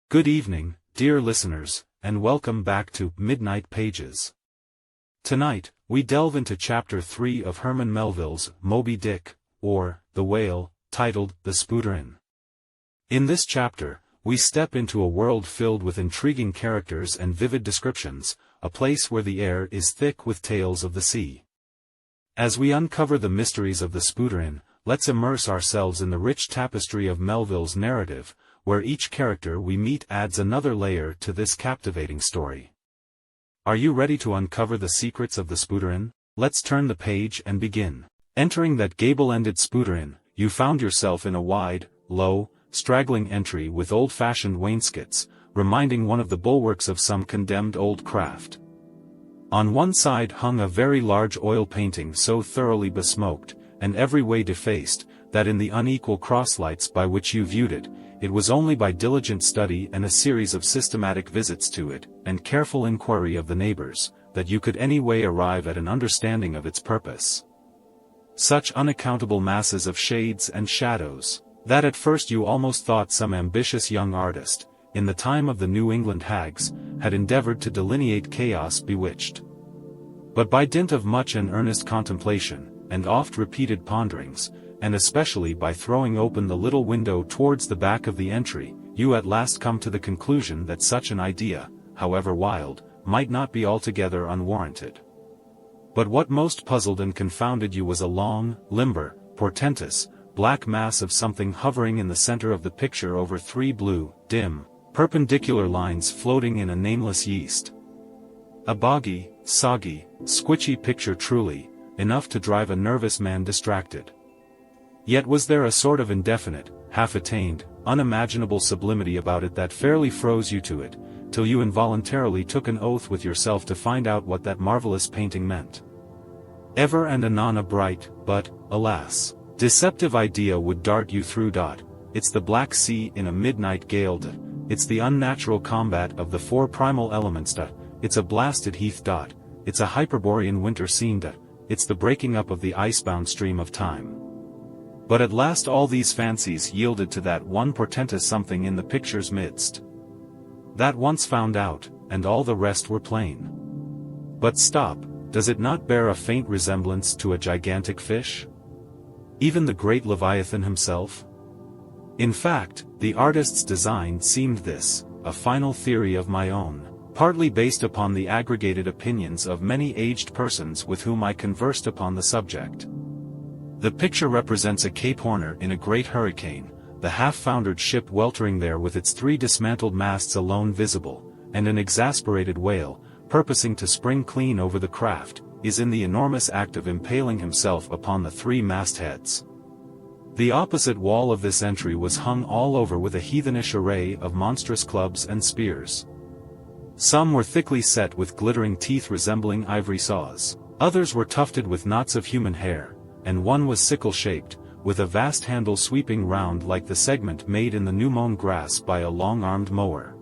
Good evening, dear listeners, and welcome back to Midnight Pages. Tonight, we delve into Chapter 3 of Herman Melville's Moby Dick, or The Whale, titled The Spouter-Inn. In this chapter, we step into a world filled with intriguing characters and vivid descriptions, a place where the air is thick with tales of the sea. As we uncover the mysteries of the Spouter-Inn, let's immerse ourselves in the rich tapestry of Melville's narrative, where each character we meet adds another layer to this captivating story. Are you ready to uncover the secrets of the Spouter-Inn? Let's turn the page and begin. Entering that gable-ended Spouter-Inn, you found yourself in a wide, low, straggling entry with old-fashioned wainscots, reminding one of the bulwarks of some condemned old craft. On one side hung a very large oil painting so thoroughly besmoked, and every way defaced, that in the unequal crosslights by which you viewed it, it was only by diligent study and a series of systematic visits to it, and careful inquiry of the neighbors, that you could any way arrive at an understanding of its purpose. Such unaccountable masses of shades and shadows, that at first you almost thought some ambitious young artist, in the time of the New England hags, had endeavored to delineate chaos bewitched. But by dint of much and earnest contemplation, and oft-repeated ponderings, and especially by throwing open the little window towards the back of the entry, you at last come to the conclusion that such an idea, however wild, might not be altogether unwarranted. But what most puzzled and confounded you was a long, limber, portentous, black mass of something hovering in the center of the picture over three blue, dim, perpendicular lines floating in a nameless yeast. A boggy, soggy, squitchy picture truly, enough to drive a nervous man distracted. Yet was there a sort of indefinite, half-attained, unimaginable sublimity about it that fairly froze you to it, till you involuntarily took an oath with yourself to find out what that marvelous painting meant. Ever and anon a bright, but, alas, deceptive idea would dart you through. It's the Black Sea in a midnight gale. It's the unnatural combat of the four primal elements. It's a blasted heath. It's a Hyperborean winter scene. It's the breaking up of the icebound stream of time. But at last all these fancies yielded to that one portentous something in the picture's midst. That once found out, and all the rest were plain. But stop, does it not bear a faint resemblance to a gigantic fish? Even the great Leviathan himself? In fact, the artist's design seemed this, a final theory of my own, partly based upon the aggregated opinions of many aged persons with whom I conversed upon the subject. The picture represents a Cape Horner in a great hurricane, the half-foundered ship weltering there with its three dismantled masts alone visible, and an exasperated whale, purposing to spring clean over the craft, is in the enormous act of impaling himself upon the three mastheads. The opposite wall of this entry was hung all over with a heathenish array of monstrous clubs and spears. Some were thickly set with glittering teeth resembling ivory saws, others were tufted with knots of human hair, and one was sickle-shaped, with a vast handle sweeping round like the segment made in the new-mown grass by a long-armed mower.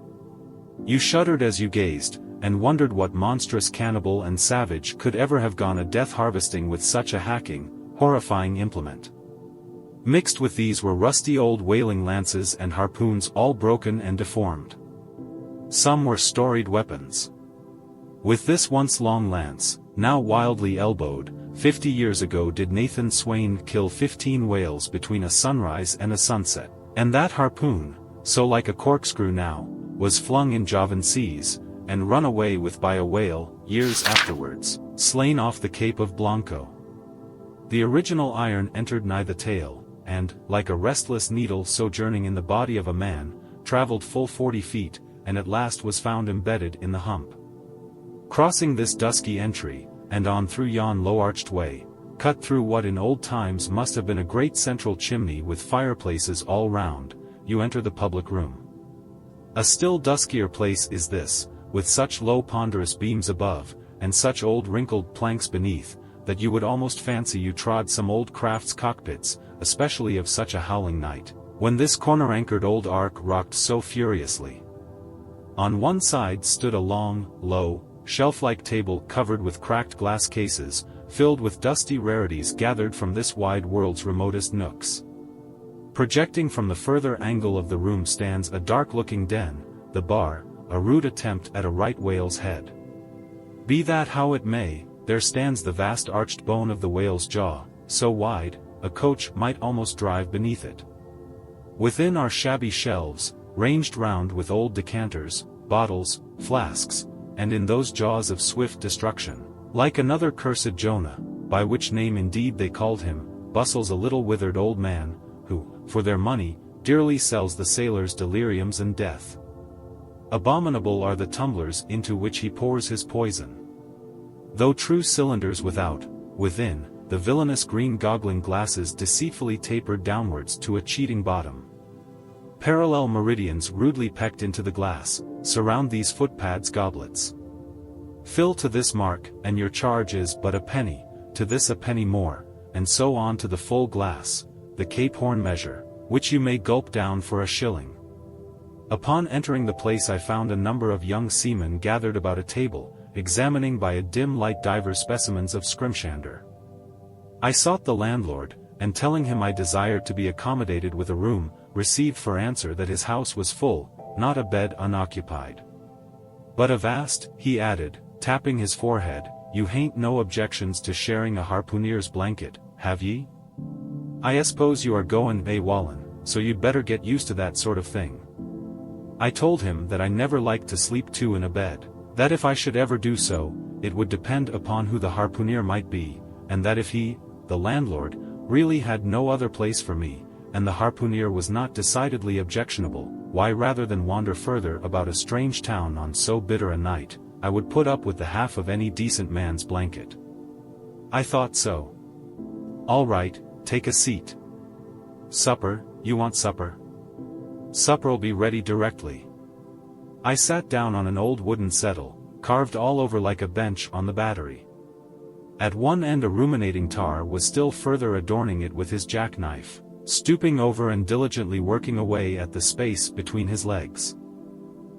You shuddered as you gazed, and wondered what monstrous cannibal and savage could ever have gone a death-harvesting with such a hacking, horrifying implement. Mixed with these were rusty old whaling lances and harpoons all broken and deformed. Some were storied weapons. With this once long lance, now wildly elbowed, 50 years ago did Nathan Swain kill 15 whales between a sunrise and a sunset, and that harpoon, so like a corkscrew now, was flung in Javan seas, and run away with by a whale, years afterwards, slain off the Cape of Blanco. The original iron entered nigh the tail, and, like a restless needle sojourning in the body of a man, travelled full 40 feet, and at last was found embedded in the hump. Crossing this dusky entry, and on through yon low-arched way, cut through what in old times must have been a great central chimney with fireplaces all round, you enter the public room. A still duskier place is this, with such low ponderous beams above, and such old wrinkled planks beneath, that you would almost fancy you trod some old craft's cockpits, especially of such a howling night, when this corner-anchored old ark rocked so furiously. On one side stood a long, low, shelf-like table covered with cracked glass cases, filled with dusty rarities gathered from this wide world's remotest nooks. Projecting from the further angle of the room stands a dark-looking den, the bar, a rude attempt at a right whale's head. Be that how it may, there stands the vast arched bone of the whale's jaw, so wide, a coach might almost drive beneath it. Within are shabby shelves, ranged round with old decanters, bottles, flasks, and in those jaws of swift destruction, like another cursed Jonah, by which name indeed they called him, bustles a little withered old man, who, for their money, dearly sells the sailors deliriums and death. Abominable are the tumblers into which he pours his poison. Though true cylinders without, within, the villainous green goggling glasses deceitfully tapered downwards to a cheating bottom. Parallel meridians rudely pecked into the glass, surround these footpads goblets. Fill to this mark, and your charge is but a penny, to this a penny more, and so on to the full glass, the Cape Horn measure, which you may gulp down for a shilling. Upon entering the place I found a number of young seamen gathered about a table, examining by a dim light divers specimens of scrimshander. I sought the landlord, and telling him I desired to be accommodated with a room, received for answer that his house was full, not a bed unoccupied. But avast, he added, tapping his forehead, you hain't no objections to sharing a harpooneer's blanket, have ye? I suppose you are goin' Wallen, so you'd better get used to that sort of thing. I told him that I never liked to sleep two in a bed, that if I should ever do so, it would depend upon who the harpooneer might be, and that if he, the landlord, really had no other place for me, and the harpooneer was not decidedly objectionable, why rather than wander further about a strange town on so bitter a night, I would put up with the half of any decent man's blanket. I thought so. All right, take a seat. Supper, you want supper? Supper'll be ready directly. I sat down on an old wooden settle, carved all over like a bench on the battery. At one end a ruminating tar was still further adorning it with his jackknife, stooping over and diligently working away at the space between his legs.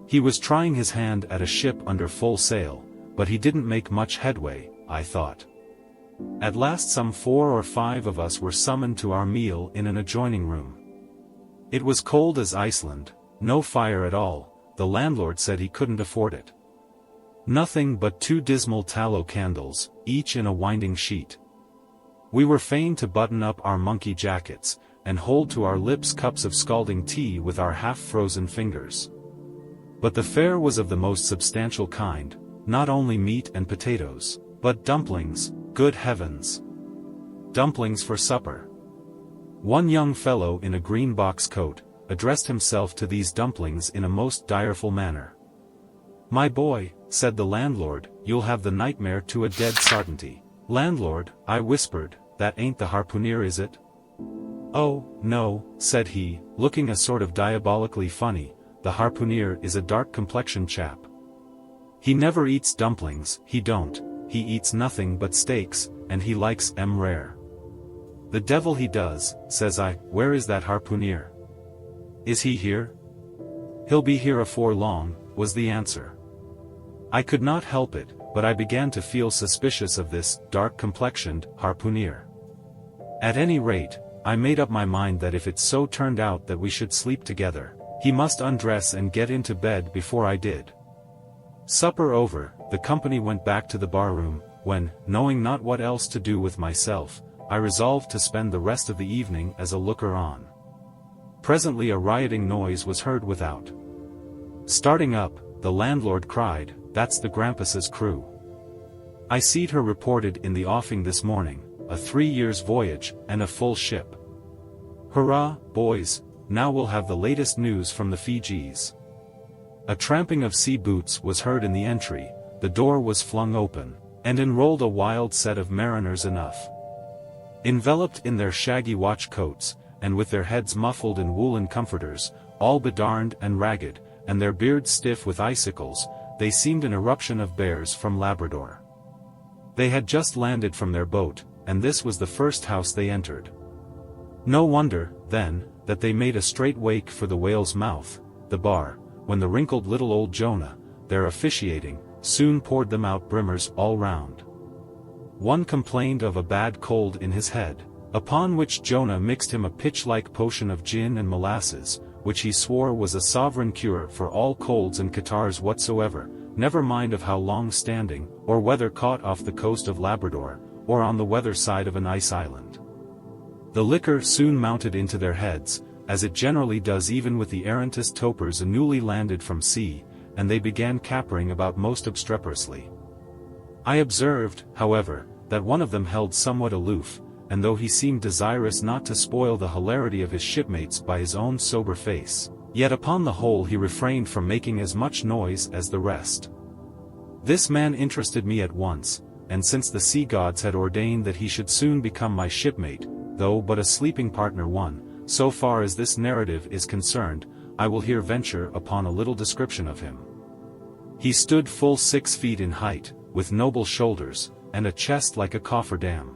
He was trying his hand at a ship under full sail, but he didn't make much headway, I thought. At last some 4 or 5 of us were summoned to our meal in an adjoining room. It was cold as Iceland, no fire at all, the landlord said he couldn't afford it. Nothing but 2 dismal tallow candles, each in a winding sheet. We were fain to button up our monkey jackets, and hold to our lips cups of scalding tea with our half-frozen fingers. But the fare was of the most substantial kind, not only meat and potatoes, but dumplings, good heavens! Dumplings for supper. One young fellow in a green box coat, addressed himself to these dumplings in a most direful manner. My boy, said the landlord, you'll have the nightmare to a dead sartainty. Landlord, I whispered, that ain't the harpooneer is it? Oh, no, said he, looking a sort of diabolically funny, the harpooneer is a dark-complexioned chap. He never eats dumplings, he don't, he eats nothing but steaks, and he likes 'em rare. The devil he does, says I, where is that harpooneer? Is he here? He'll be here afore long, was the answer. I could not help it, but I began to feel suspicious of this dark-complexioned harpooneer. At any rate, I made up my mind that if it so turned out that we should sleep together, he must undress and get into bed before I did. Supper over, the company went back to the bar-room, when, knowing not what else to do with myself, I resolved to spend the rest of the evening as a looker-on. Presently a rioting noise was heard without. Starting up, the landlord cried, that's the Grampus's crew. I seed her reported in the offing this morning, a 3 years' voyage, and a full ship. Hurrah, boys, now we'll have the latest news from the Fijis. A tramping of sea boots was heard in the entry, the door was flung open, and enrolled a wild set of mariners enough. Enveloped in their shaggy watch coats, and with their heads muffled in woolen comforters, all bedarned and ragged, and their beards stiff with icicles, they seemed an eruption of bears from Labrador. They had just landed from their boat, and this was the first house they entered. No wonder, then, that they made a straight wake for the whale's mouth, the bar, when the wrinkled little old Jonah, their officiating, soon poured them out brimmers all round. One complained of a bad cold in his head, upon which Jonah mixed him a pitch-like potion of gin and molasses, which he swore was a sovereign cure for all colds and catarrhs whatsoever, never mind of how long-standing, or whether caught off the coast of Labrador, or on the weather side of an ice island. The liquor soon mounted into their heads, as it generally does even with the errantest topers newly landed from sea, and they began capering about most obstreperously. I observed, however, that one of them held somewhat aloof, and though he seemed desirous not to spoil the hilarity of his shipmates by his own sober face, yet upon the whole he refrained from making as much noise as the rest. This man interested me at once, and since the sea gods had ordained that he should soon become my shipmate, though but a sleeping partner one, so far as this narrative is concerned, I will here venture upon a little description of him. He stood full 6 feet in height, with noble shoulders, and a chest like a cofferdam.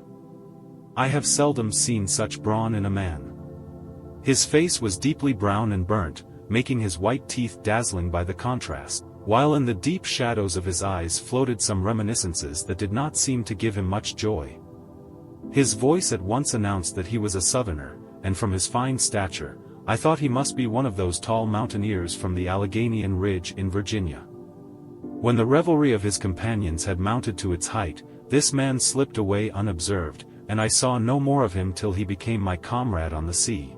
I have seldom seen such brawn in a man. His face was deeply brown and burnt, making his white teeth dazzling by the contrast, while in the deep shadows of his eyes floated some reminiscences that did not seem to give him much joy. His voice at once announced that he was a southerner, and from his fine stature, I thought he must be one of those tall mountaineers from the Alleghanian Ridge in Virginia. When the revelry of his companions had mounted to its height, this man slipped away unobserved, and I saw no more of him till he became my comrade on the sea.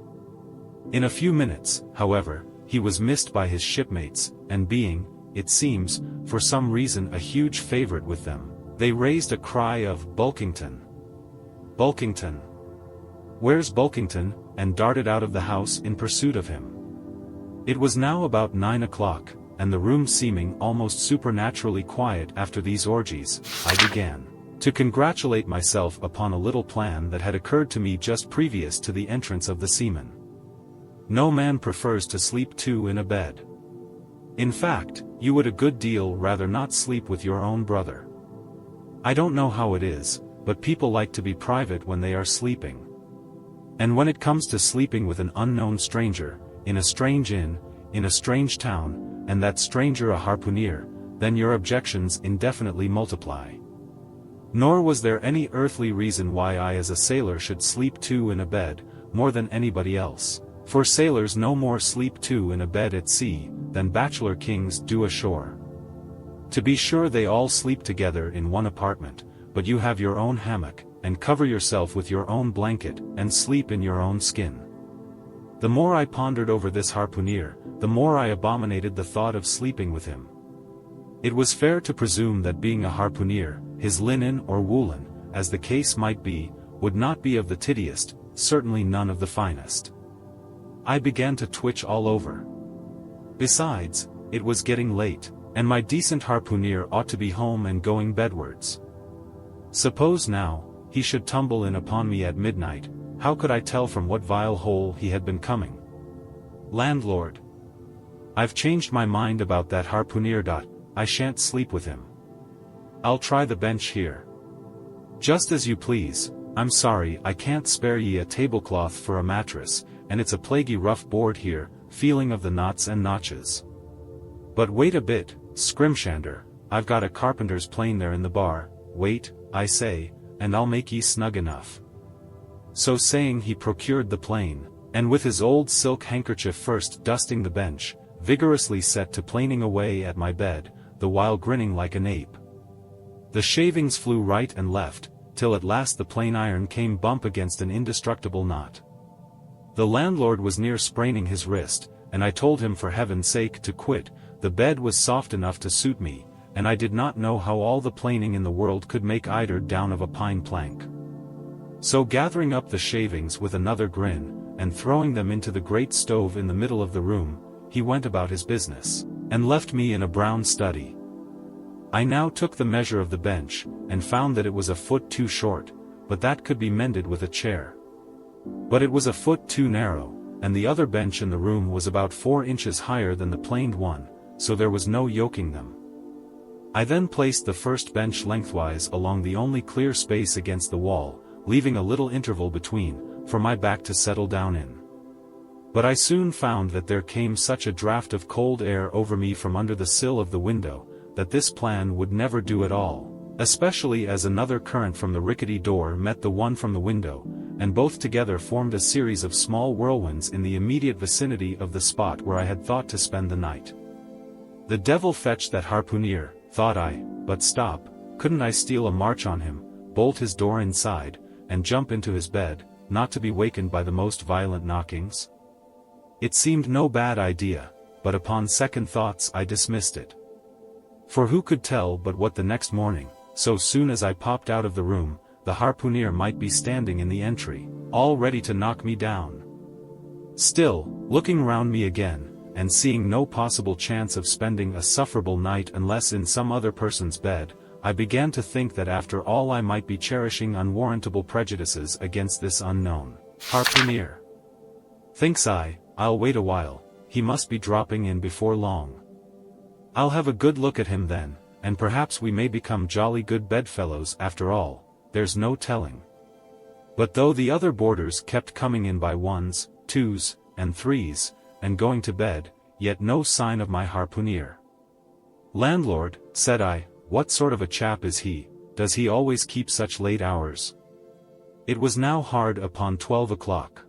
In a few minutes, however, he was missed by his shipmates, and being, it seems, for some reason a huge favorite with them, they raised a cry of "Bulkington! Bulkington! Where's Bulkington?" and darted out of the house in pursuit of him. It was now about 9 o'clock, and the room seeming almost supernaturally quiet after these orgies, I began to congratulate myself upon a little plan that had occurred to me just previous to the entrance of the seamen. No man prefers to sleep two in a bed. In fact, you would a good deal rather not sleep with your own brother. I don't know how it is, but people like to be private when they are sleeping. And when it comes to sleeping with an unknown stranger, in a strange inn, in a strange town, and that stranger a harpooner, then your objections indefinitely multiply. Nor was there any earthly reason why I as a sailor should sleep two in a bed, more than anybody else, for sailors no more sleep two in a bed at sea, than bachelor kings do ashore. To be sure they all sleep together in one apartment, but you have your own hammock, and cover yourself with your own blanket, and sleep in your own skin. The more I pondered over this harpooner, the more I abominated the thought of sleeping with him. It was fair to presume that being a harpooner, his linen or woolen, as the case might be, would not be of the tiddiest, certainly none of the finest. I began to twitch all over. Besides, it was getting late, and my decent harpooner ought to be home and going bedwards. Suppose now, he should tumble in upon me at midnight, how could I tell from what vile hole he had been coming? Landlord! I've changed my mind about that harpooner. I shan't sleep with him. I'll try the bench here. Just as you please. I'm sorry I can't spare ye a tablecloth for a mattress, and it's a plaguey rough board here, feeling of the knots and notches. But wait a bit, Scrimshander, I've got a carpenter's plane there in the bar, wait, I say, and I'll make ye snug enough. So saying he procured the plane, and with his old silk handkerchief first dusting the bench, vigorously set to planing away at my bed, the while grinning like an ape. The shavings flew right and left, till at last the plane iron came bump against an indestructible knot. The landlord was near spraining his wrist, and I told him for heaven's sake to quit. The bed was soft enough to suit me, and I did not know how all the planing in the world could make eider down of a pine plank. So gathering up the shavings with another grin, and throwing them into the great stove in the middle of the room, he went about his business, and left me in a brown study. I now took the measure of the bench, and found that it was a foot too short, but that could be mended with a chair. But it was a foot too narrow, and the other bench in the room was about 4 inches higher than the planed one, so there was no yoking them. I then placed the first bench lengthwise along the only clear space against the wall, leaving a little interval between, for my back to settle down in. But I soon found that there came such a draught of cold air over me from under the sill of the window, that this plan would never do at all, especially as another current from the rickety door met the one from the window, and both together formed a series of small whirlwinds in the immediate vicinity of the spot where I had thought to spend the night. The devil fetch that harpooneer, thought I, but stop, couldn't I steal a march on him, bolt his door inside, and jump into his bed, not to be wakened by the most violent knockings? It seemed no bad idea, but upon second thoughts I dismissed it. For who could tell but what the next morning, so soon as I popped out of the room, the harpooneer might be standing in the entry, all ready to knock me down. Still, looking round me again, and seeing no possible chance of spending a sufferable night unless in some other person's bed, I began to think that after all I might be cherishing unwarrantable prejudices against this unknown harpooneer. Thinks I, I'll wait a while, he must be dropping in before long. I'll have a good look at him then, and perhaps we may become jolly good bedfellows after all, there's no telling. But though the other boarders kept coming in by ones, twos, and threes, and going to bed, yet no sign of my harpooneer. "Landlord," said I, "what sort of a chap is he? Does he always keep such late hours?" It was now hard upon 12 o'clock.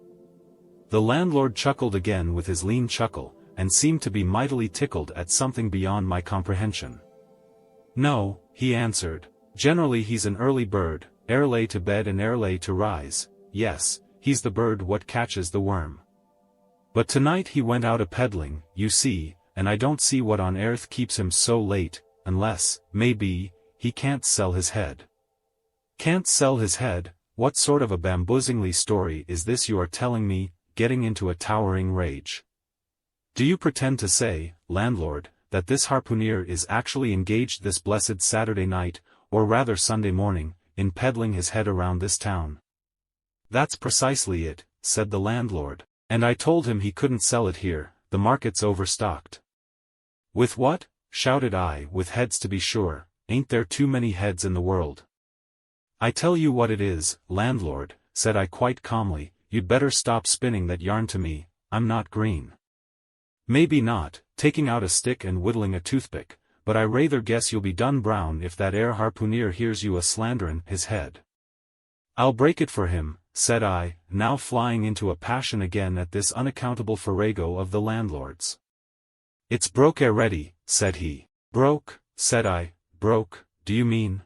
The landlord chuckled again with his lean chuckle, and seemed to be mightily tickled at something beyond my comprehension. "No," he answered, "generally he's an early bird, ere lay to bed and ere lay to rise. Yes, he's the bird what catches the worm. But tonight he went out a-peddling, you see, and I don't see what on earth keeps him so late, unless, maybe, he can't sell his head." "Can't sell his head? What sort of a bamboozingly story is this you are telling me?" getting into a towering rage. "Do you pretend to say, landlord, that this harpooneer is actually engaged this blessed Saturday night, or rather Sunday morning, in peddling his head around this town?" "That's precisely it," said the landlord, "and I told him he couldn't sell it here, the market's overstocked." "With what?" shouted I, "with heads to be sure, ain't there too many heads in the world?" "I tell you what it is, landlord," said I quite calmly, "you'd better stop spinning that yarn to me, I'm not green." "Maybe not," taking out a stick and whittling a toothpick, "but I rather guess you'll be done brown if that 'ere harpooneer hears you a-slanderin' his head." "I'll break it for him," said I, now flying into a passion again at this unaccountable farrago of the landlord's. "It's broke already," said he. "Broke?" said I, "broke, do you mean?"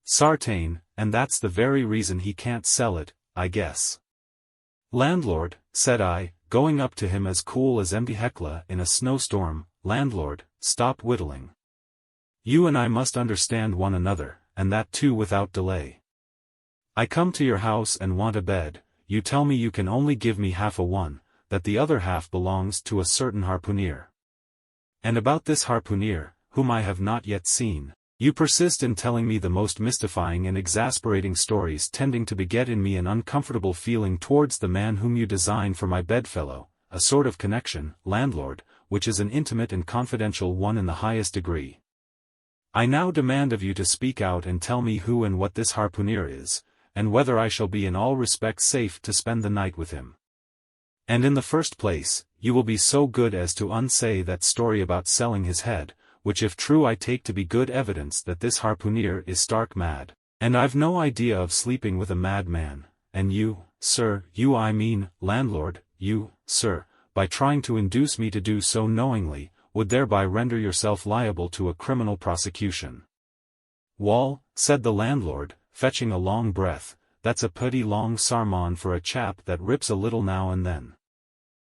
"Sartain, and that's the very reason he can't sell it, I guess." "Landlord," said I, going up to him as cool as empty Hecla in a snowstorm, "landlord, stop whittling. You and I must understand one another, and that too without delay. I come to your house and want a bed, you tell me you can only give me half a one, that the other half belongs to a certain harpooneer. And about this harpooneer, whom I have not yet seen, you persist in telling me the most mystifying and exasperating stories tending to beget in me an uncomfortable feeling towards the man whom you design for my bedfellow, a sort of connection, landlord, which is an intimate and confidential one in the highest degree. I now demand of you to speak out and tell me who and what this harpooneer is, and whether I shall be in all respects safe to spend the night with him. And in the first place, you will be so good as to unsay that story about selling his head, which if true I take to be good evidence that this harpooneer is stark mad, and I've no idea of sleeping with a madman, and you, sir, you I mean, landlord, you, sir, by trying to induce me to do so knowingly, would thereby render yourself liable to a criminal prosecution." "Wall," said the landlord, fetching a long breath, "that's a putty long sarmon for a chap that rips a little now and then.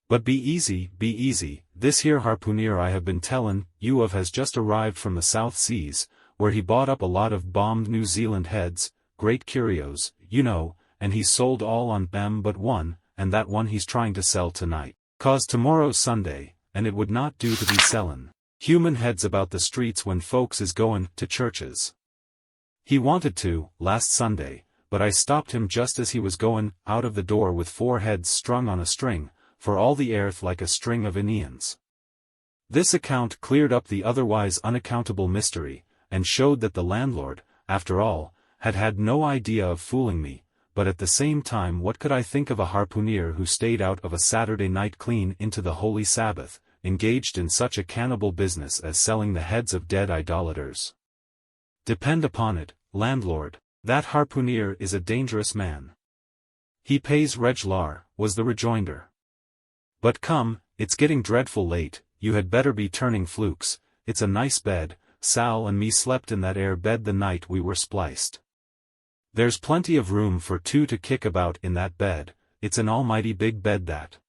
But be easy, this here harpooneer I have been tellin' you of has just arrived from the South Seas, where he bought up a lot of bombed New Zealand heads, great curios, you know, and he's sold all on them but one, and that one he's trying to sell tonight, 'cause tomorrow's Sunday, and it would not do to be sellin' human heads about the streets when folks is goin' to churches. He wanted to, last Sunday, but I stopped him just as he was goin' out of the door with 4 heads strung on a string, for all the earth like a string of Indians." This account cleared up the otherwise unaccountable mystery, and showed that the landlord, after all, had had no idea of fooling me, but at the same time what could I think of a harpooneer who stayed out of a Saturday night clean into the Holy Sabbath, engaged in such a cannibal business as selling the heads of dead idolaters? Depend upon it, landlord, that harpooneer is a dangerous man. "He pays reg'lar," was the rejoinder. "But come, it's getting dreadful late, you had better be turning flukes. It's a nice bed. Sal and me slept in that 'ere bed the night we were spliced. There's plenty of room for two to kick about in that bed, it's an almighty big bed that.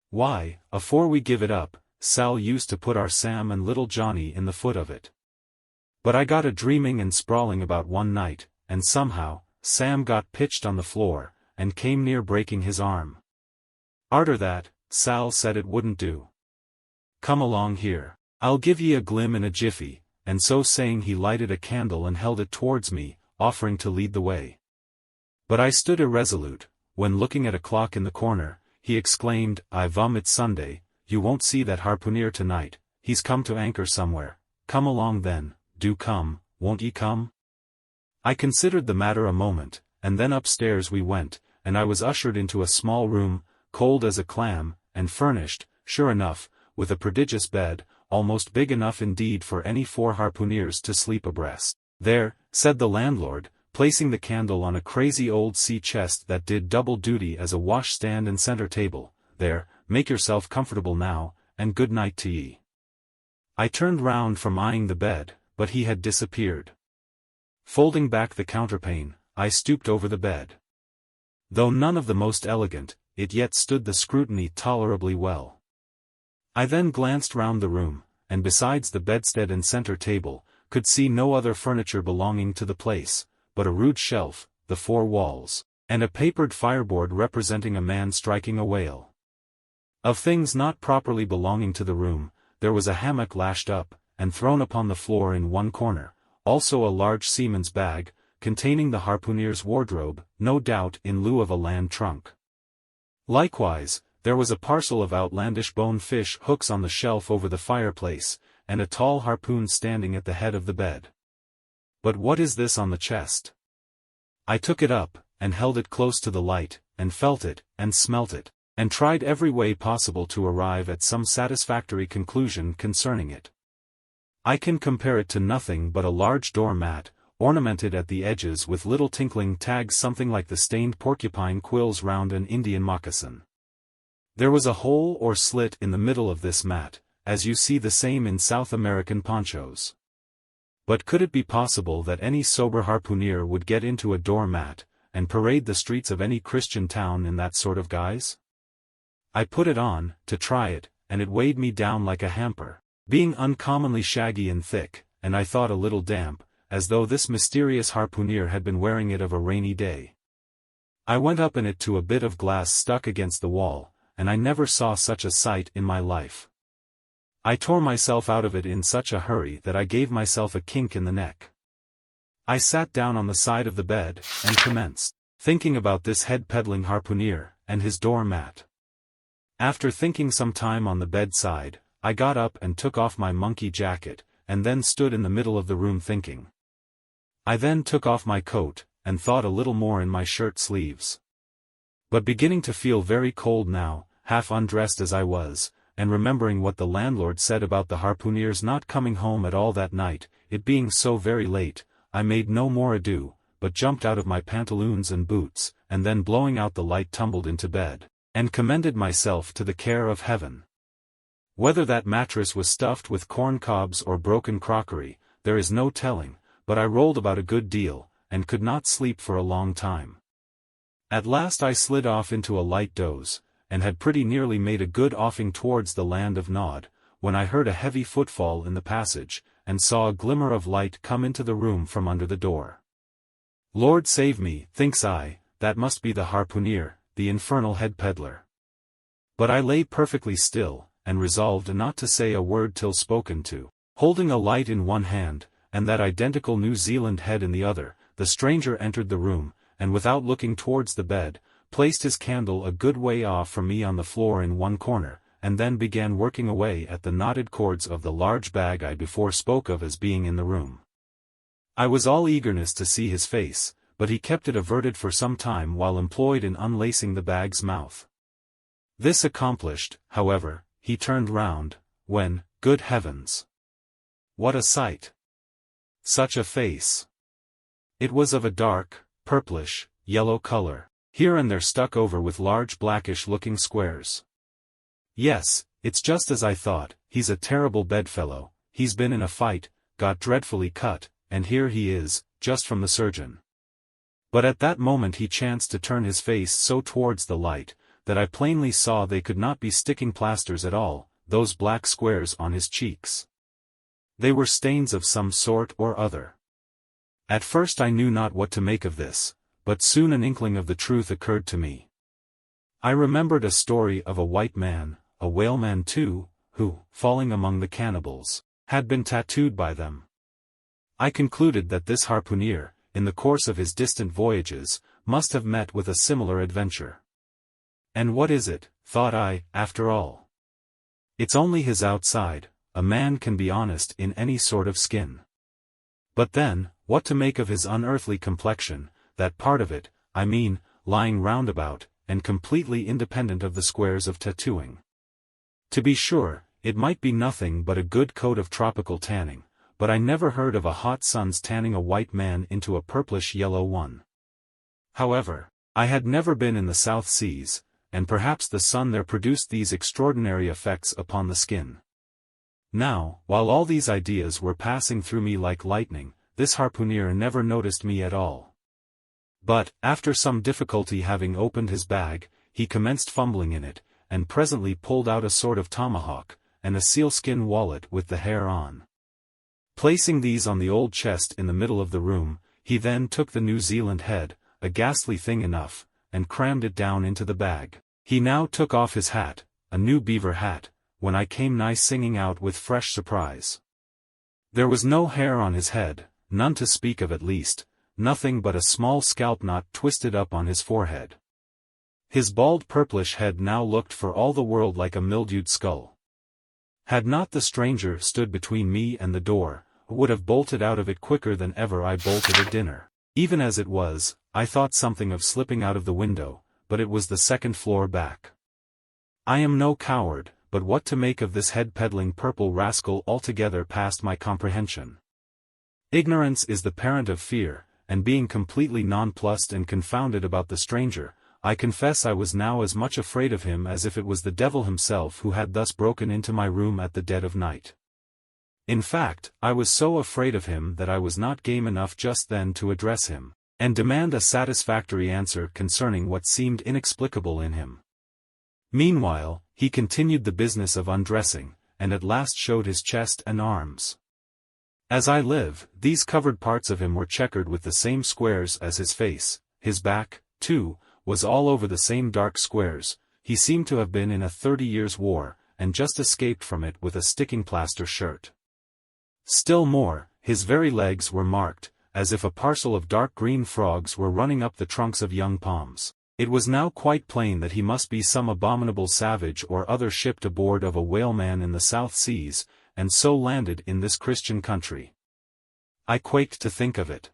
Why, afore we give it up, Sal used to put our Sam and little Johnny in the foot of it. But I got a dreaming and sprawling about one night, and somehow, Sam got pitched on the floor, and came near breaking his arm. Arter that, Sal said it wouldn't do. Come along here, I'll give ye a glim in a jiffy," and so saying he lighted a candle and held it towards me, offering to lead the way. But I stood irresolute, when looking at a clock in the corner, he exclaimed, It's Sunday, you won't see that harpooneer tonight, he's come to anchor somewhere. Come along then, do come, won't ye come?" I considered the matter a moment, and then upstairs we went, and I was ushered into a small room, cold as a clam, and furnished, sure enough, with a prodigious bed, almost big enough indeed for any 4 harpooneers to sleep abreast. "There," said the landlord, placing the candle on a crazy old sea chest that did double duty as a washstand and center table, "there, make yourself comfortable now, and good night to ye." I turned round from eyeing the bed, but he had disappeared. Folding back the counterpane, I stooped over the bed. Though none of the most elegant, it yet stood the scrutiny tolerably well. I then glanced round the room, and besides the bedstead and center table, could see no other furniture belonging to the place, but a rude shelf, the 4 walls, and a papered fireboard representing a man striking a whale. Of things not properly belonging to the room, there was a hammock lashed up, and thrown upon the floor in one corner, also a large seaman's bag, containing the harpooneer's wardrobe, no doubt in lieu of a land trunk. Likewise, there was a parcel of outlandish bone fish hooks on the shelf over the fireplace, and a tall harpoon standing at the head of the bed. But what is this on the chest? I took it up, and held it close to the light, and felt it, and smelt it, and tried every way possible to arrive at some satisfactory conclusion concerning it. I can compare it to nothing but a large door-mat, ornamented at the edges with little tinkling tags something like the stained porcupine quills round an Indian moccasin. There was a hole or slit in the middle of this mat, as you see the same in South American ponchos. But could it be possible that any sober harpooneer would get into a door-mat, and parade the streets of any Christian town in that sort of guise? I put it on, to try it, and it weighed me down like a hamper, being uncommonly shaggy and thick, and I thought a little damp, as though this mysterious harpooneer had been wearing it of a rainy day. I went up in it to a bit of glass stuck against the wall, and I never saw such a sight in my life. I tore myself out of it in such a hurry that I gave myself a kink in the neck. I sat down on the side of the bed, and commenced thinking about this head-peddling harpooneer, and his door-mat. After thinking some time on the bedside, I got up and took off my monkey jacket, and then stood in the middle of the room thinking. I then took off my coat, and thought a little more in my shirt sleeves. But beginning to feel very cold now, half undressed as I was, and remembering what the landlord said about the harpooneers not coming home at all that night, it being so very late, I made no more ado, but jumped out of my pantaloons and boots, and then blowing out the light tumbled into bed, and commended myself to the care of heaven. Whether that mattress was stuffed with corn cobs or broken crockery, there is no telling, but I rolled about a good deal, and could not sleep for a long time. At last I slid off into a light doze, and had pretty nearly made a good offing towards the land of Nod, when I heard a heavy footfall in the passage, and saw a glimmer of light come into the room from under the door. Lord save me, thinks I, that must be the harpooneer, the infernal head peddler. But I lay perfectly still, and resolved not to say a word till spoken to. Holding a light in one hand, and that identical New Zealand head in the other, the stranger entered the room, and without looking towards the bed, placed his candle a good way off from me on the floor in one corner, and then began working away at the knotted cords of the large bag I before spoke of as being in the room. I was all eagerness to see his face, but he kept it averted for some time while employed in unlacing the bag's mouth. This accomplished, however, he turned round, when, good heavens! What a sight! Such a face! It was of a dark, purplish, yellow color, Here and there stuck over with large blackish-looking squares. Yes, it's just as I thought, he's a terrible bedfellow, he's been in a fight, got dreadfully cut, and here he is, just from the surgeon. But at that moment he chanced to turn his face so towards the light, that I plainly saw they could not be sticking plasters at all, those black squares on his cheeks. They were stains of some sort or other. At first I knew not what to make of this, but soon an inkling of the truth occurred to me. I remembered a story of a white man, a whaleman too, who, falling among the cannibals, had been tattooed by them. I concluded that this harpooner, in the course of his distant voyages, must have met with a similar adventure. And what is it, thought I, after all? It's only his outside, a man can be honest in any sort of skin. But then, what to make of his unearthly complexion, that part of it, I mean, lying roundabout, and completely independent of the squares of tattooing? To be sure, it might be nothing but a good coat of tropical tanning, but I never heard of a hot sun's tanning a white man into a purplish-yellow one. However, I had never been in the South Seas, and perhaps the sun there produced these extraordinary effects upon the skin. Now, while all these ideas were passing through me like lightning, this harpooner never noticed me at all. But, after some difficulty having opened his bag, he commenced fumbling in it, and presently pulled out a sort of tomahawk, and a sealskin wallet with the hair on. Placing these on the old chest in the middle of the room, he then took the New Zealand head, a ghastly thing enough, and crammed it down into the bag. He now took off his hat, a new beaver hat, when I came nigh singing out with fresh surprise. There was no hair on his head, none to speak of at least, nothing but a small scalp knot twisted up on his forehead. His bald purplish head now looked for all the world like a mildewed skull. Had not the stranger stood between me and the door, I would have bolted out of it quicker than ever I bolted at dinner. Even as it was, I thought something of slipping out of the window, but it was the second floor back. I am no coward, but what to make of this head-peddling purple rascal altogether passed my comprehension. Ignorance is the parent of fear, and being completely nonplussed and confounded about the stranger, I confess I was now as much afraid of him as if it was the devil himself who had thus broken into my room at the dead of night. In fact, I was so afraid of him that I was not game enough just then to address him, and demand a satisfactory answer concerning what seemed inexplicable in him. Meanwhile, he continued the business of undressing, and at last showed his chest and arms. As I live, these covered parts of him were checkered with the same squares as his face. His back, too, was all over the same dark squares. He seemed to have been in a 30 years' war, and just escaped from it with a sticking plaster shirt. Still more, his very legs were marked, as if a parcel of dark green frogs were running up the trunks of young palms. It was now quite plain that he must be some abominable savage or other shipped aboard of a whaleman in the South Seas, and so landed in this Christian country. I quaked to think of it.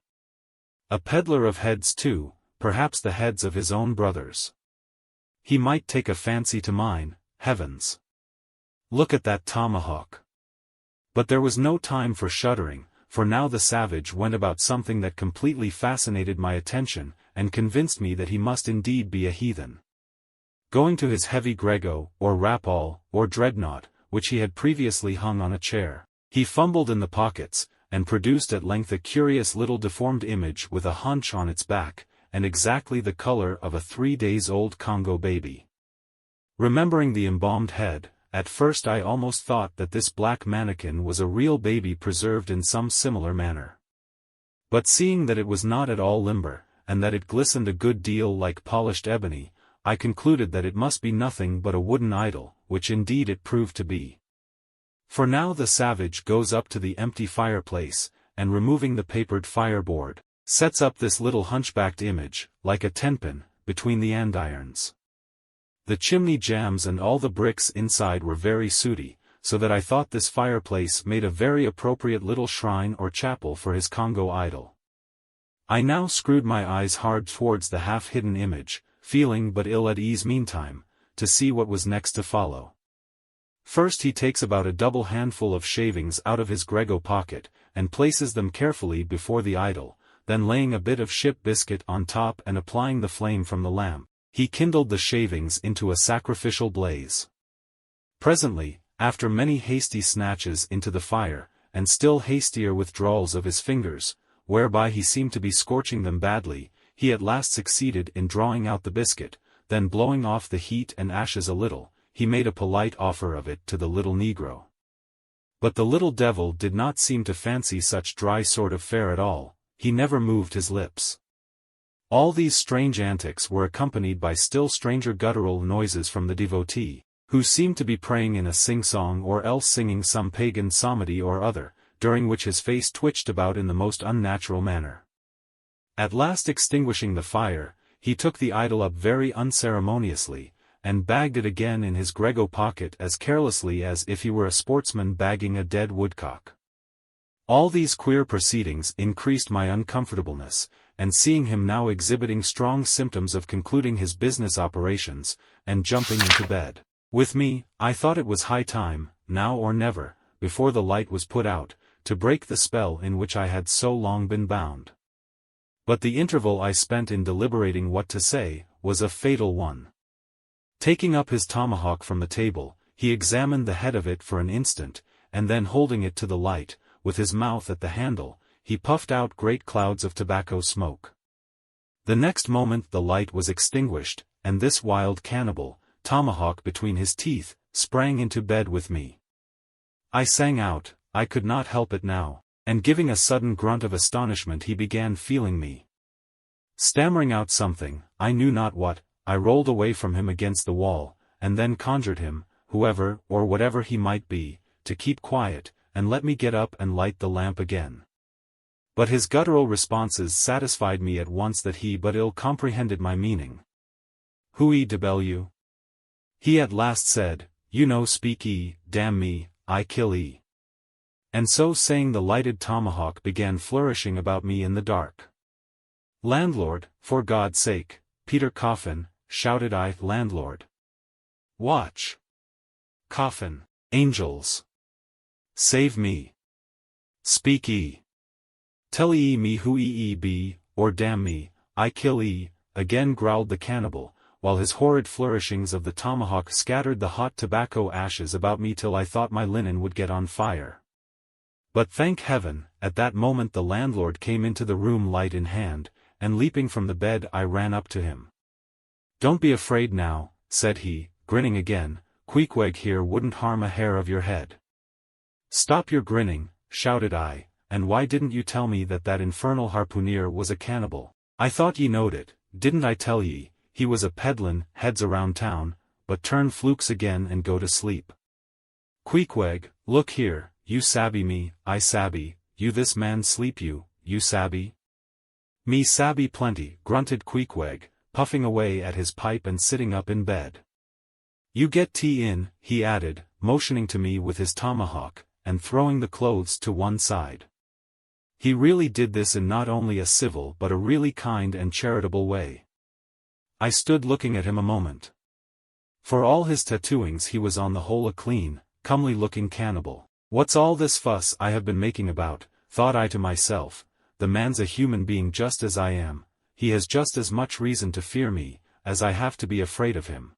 A peddler of heads too, perhaps the heads of his own brothers. He might take a fancy to mine, heavens! Look at that tomahawk! But there was no time for shuddering, for now the savage went about something that completely fascinated my attention, and convinced me that he must indeed be a heathen. Going to his heavy grego, or rapall, or dreadnought, which he had previously hung on a chair, he fumbled in the pockets, and produced at length a curious little deformed image with a hunch on its back, and exactly the color of a 3-days-old Congo baby. Remembering the embalmed head, at first I almost thought that this black mannequin was a real baby preserved in some similar manner. But seeing that it was not at all limber, and that it glistened a good deal like polished ebony, I concluded that it must be nothing but a wooden idol, which indeed it proved to be. For now the savage goes up to the empty fireplace, and removing the papered fireboard, sets up this little hunchbacked image, like a tenpin, between the andirons. The chimney jambs and all the bricks inside were very sooty, so that I thought this fireplace made a very appropriate little shrine or chapel for his Congo idol. I now screwed my eyes hard towards the half-hidden image, feeling but ill at ease meantime, to see what was next to follow. First he takes about a double handful of shavings out of his grego pocket, and places them carefully before the idol, then laying a bit of ship biscuit on top and applying the flame from the lamp, he kindled the shavings into a sacrificial blaze. Presently, after many hasty snatches into the fire, and still hastier withdrawals of his fingers, whereby he seemed to be scorching them badly, he at last succeeded in drawing out the biscuit, then blowing off the heat and ashes a little, he made a polite offer of it to the little negro. But the little devil did not seem to fancy such dry sort of fare at all, he never moved his lips. All these strange antics were accompanied by still stranger guttural noises from the devotee, who seemed to be praying in a sing-song or else singing some pagan psalmody or other, during which his face twitched about in the most unnatural manner. At last extinguishing the fire, he took the idol up very unceremoniously, and bagged it again in his grego pocket as carelessly as if he were a sportsman bagging a dead woodcock. All these queer proceedings increased my uncomfortableness, and seeing him now exhibiting strong symptoms of concluding his business operations, and jumping into bed with me, I thought it was high time, now or never, before the light was put out, to break the spell in which I had so long been bound. But the interval I spent in deliberating what to say, was a fatal one. Taking up his tomahawk from the table, he examined the head of it for an instant, and then holding it to the light, with his mouth at the handle, he puffed out great clouds of tobacco smoke. The next moment the light was extinguished, and this wild cannibal, tomahawk between his teeth, sprang into bed with me. I sang out, I could not help it now, and giving a sudden grunt of astonishment he began feeling me. Stammering out something, I knew not what, I rolled away from him against the wall, and then conjured him, whoever or whatever he might be, to keep quiet, and let me get up and light the lamp again. But his guttural responses satisfied me at once that he but ill comprehended my meaning. Hui debelu? He at last said, you know speak e, damn me, I kill e. And so saying the lighted tomahawk began flourishing about me in the dark. Landlord, for God's sake, Peter Coffin, shouted I. Landlord. Watch. Coffin. Angels. Save me. Speak e. Tell e me who e be, or damn me, I kill e, again growled the cannibal, while his horrid flourishings of the tomahawk scattered the hot tobacco ashes about me till I thought my linen would get on fire. But thank heaven, at that moment the landlord came into the room light in hand, and leaping from the bed I ran up to him. Don't be afraid now, said he, grinning again, Queequeg here wouldn't harm a hair of your head. Stop your grinning, shouted I, and why didn't you tell me that infernal harpooneer was a cannibal? I thought ye knowed it, didn't I tell ye, he was a peddlin' heads around town, but turn flukes again and go to sleep. Queequeg, look here, you sabby me, I sabby, you this man sleep you sabby? Me sabby plenty, grunted Queequeg, puffing away at his pipe and sitting up in bed. You get tea in, he added, motioning to me with his tomahawk, and throwing the clothes to one side. He really did this in not only a civil but a really kind and charitable way. I stood looking at him a moment. For all his tattooings he was on the whole a clean, comely-looking cannibal. What's all this fuss I have been making about, thought I to myself, the man's a human being just as I am, he has just as much reason to fear me, as I have to be afraid of him.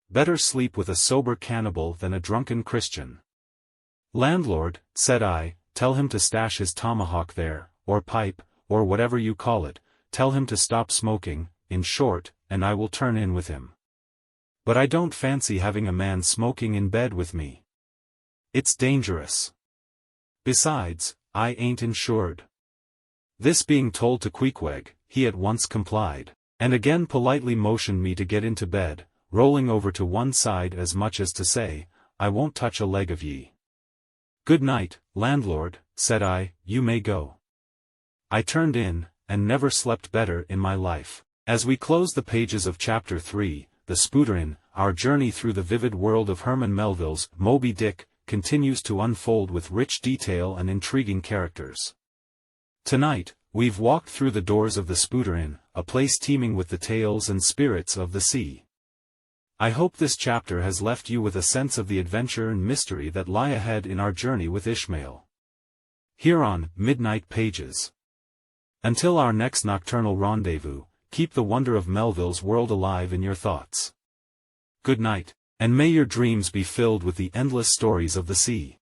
Better sleep with a sober cannibal than a drunken Christian. Landlord, said I, tell him to stash his tomahawk there, or pipe, or whatever you call it, tell him to stop smoking, in short, and I will turn in with him. But I don't fancy having a man smoking in bed with me. It's dangerous. Besides, I ain't insured. This being told to Queequeg, he at once complied, and again politely motioned me to get into bed, rolling over to one side as much as to say, I won't touch a leg of ye. Good night, landlord, said I, you may go. I turned in, and never slept better in my life. As we close the pages of Chapter 3, The Spouter-Inn, our journey through the vivid world of Herman Melville's Moby Dick continues to unfold with rich detail and intriguing characters. Tonight, we've walked through the doors of the Spouter-Inn, a place teeming with the tales and spirits of the sea. I hope this chapter has left you with a sense of the adventure and mystery that lie ahead in our journey with Ishmael. Here on Midnight Pages. Until our next nocturnal rendezvous, keep the wonder of Melville's world alive in your thoughts. Good night, and may your dreams be filled with the endless stories of the sea.